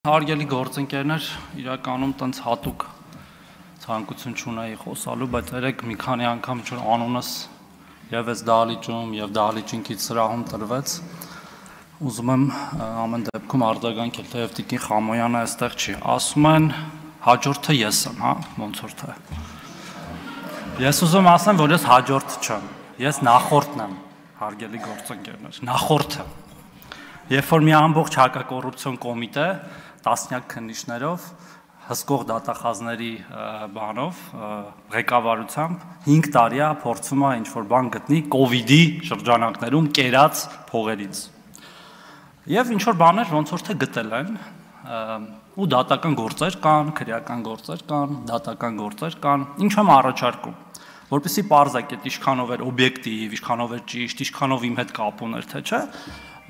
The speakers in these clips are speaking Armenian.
Հարգելի գործընկերներ, իրականում տենց հատուկ ցանկություն չունեի խոսալու, բայց երեք մի քանի անգամ ինչ-որ անունս եւ այս դահլիճում եւ դահլիճինքից սրահում տրվեց, ուզում եմ ամեն դեպքում արձագանքել, թեև Տիկին Խամոյանը այստեղ չի, ասում են հաջորդը ես եմ, հա, ոնց որ թե։ Ես ուզում ասեմ, որ ես հաջորդ չեմ, ես նախորդն եմ, հարգելի գործընկերներ, նախորդը։ Երբ որ մի ամբողջ հակակոռուպցիոն կոմիտե տասնյակ քննիչներով, հսկող դատախազների բանով, ղեկավարությամբ 5 տարի է փորձում է ինչ-որ բան գտնի կովիդի շրջանակներում կերած փողերից։ Եվ ինչ-որ բաներ ոնց որ թե գտել են, ու դատական գործեր կան, քրեական գործեր կան, դատական գործեր կան, ինչ եմ առաջարկում, որպեսզի պարզեք այդ ինչքանով էր օբյեկտիվ, ինչքանով էր ճիշտ, ինչքանով իմ հետ կապ ուներ, թե չէ,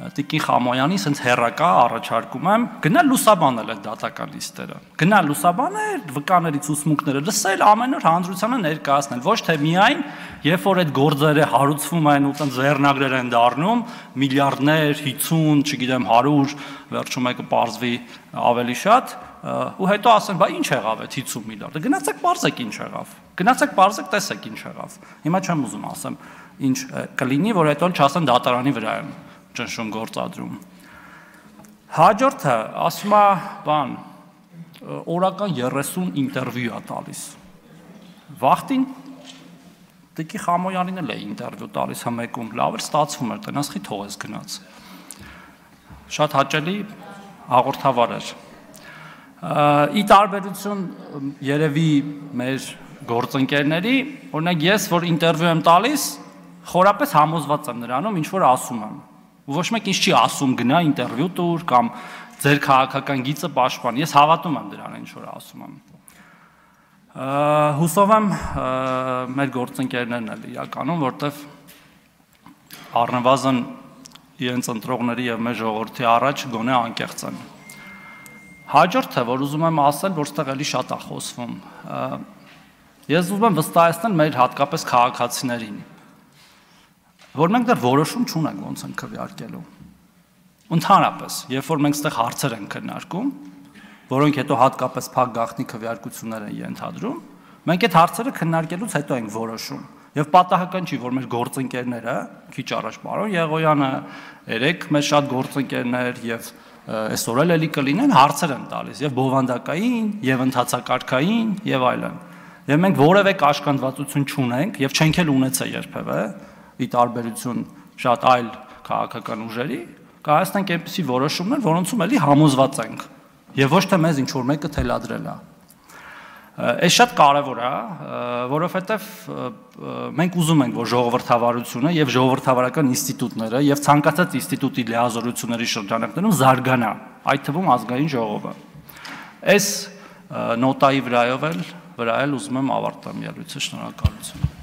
Տիկին Խամոյանի սենց հեռակա առաջարկում եմ գնալ լուսաբանել այդ դատական լիստերը, գնալ լուսաբանել, վկաներից ուսմունքները լսել, ամեն օր հանրությանը ներկայացնել, ոչ թե միայն, երբ որ այդ գործերը հարուցվում են ու տենց վերնագրեր են դառնում, միլիարդներ, 50, չգիտեմ 100, վերջում եկը պարզվի ավելի շատ, ու հետո ասեն, բա ինչ եղավ այդ 50 միլիարդը, գնացեք պարզեք ինչ եղավ, գնացեք պարզեք տեսեք ինչ եղավ, հիմա չեմ ուզում ասեմ, ինչ կլինի, որ հետո չասեն դատարանի վրա եմ ճնշում գործադրում։ Հաջորդը ասում է, բան, օրական 30 ինտերվյու է տալիս։ Վախտին Տիկին Խամոյանին էլ է ինտերվյու տալիս հմեկում, լավ էր ստացվում էր, տնած խի թող ես գնաց։ Շատ հաճելի հաղորդավար էր։ Ի տարբերություն երևի մեր գործընկերների, օրինակ ես, որ ինտերվյու եմ տալիս, խորապես համոզված եմ նրանում, ինչ որ ասում եմ։ Ոչ մեկ ինչ չի ասում գնա ինտերվյու տուր կամ ձեր քաղաքական գիծը պաշտպան, ես հավատում եմ դրան ինչ որ ասում եմ։ Հուսով եմ մեր գործընկերներն էլ իրականում, որտեվ առնվազն իրենց ընտրողների եւ մեր ժողովրդի առաջ գոնե անկեղծ են։ Հաջորդը, որ ուզում եմ ասել, որ ստեղ էլի շատ է խոսվում։ Ես ուզում եմ վստահեցնել մեր հատկապես քաղաքացիներին, որ մենք դեռ որոշում չունենք ոնց են քվեարկելու։ Ընդհանրապես, երբ որ մենք ստեղ հարցեր ենք քննարկում, որոնք հետո հատկապես փակ գաղտնի քվեարկություններ են ենթադրում, մենք այդ հարցերը քննարկելուց հետո ենք որոշում։ Եվ պատահական չի, որ մեր գործընկերները, քիչ առաջ պարոն Եղոյանը, երեք մեր շատ գործընկերներ եւ այսօր էլ էլի կլինեն հարցեր են տալիս եւ բովանդակային, եւ ընթացակարգային եւ այլն։ Եվ մենք որևէ կաշկանդվածություն չունենք եւ չենք էլ ունեցել երբևէ ի տարբերություն շատ այլ քաղաքական ուժերի, կայացնենք այնպիսի որոշումներ, որոնցում էլի համոզված ենք, եւ ոչ թե մեզ ինչ-որ մեկը թելադրել է։ Այս շատ կարևոր է, որովհետեւ մենք ուզում ենք, որ ժողովրդավարությունը եւ ժողովրդավարական ինստիտուտները եւ ցանկացած ինստիտուտի լիազորությունների շրջանակներում զարգանա, այդ թվում ազգային ժողովը։ Այս նոտայի վրա էլ ուզում եմ ավարտեմ ելույթը, շնորհակալություն։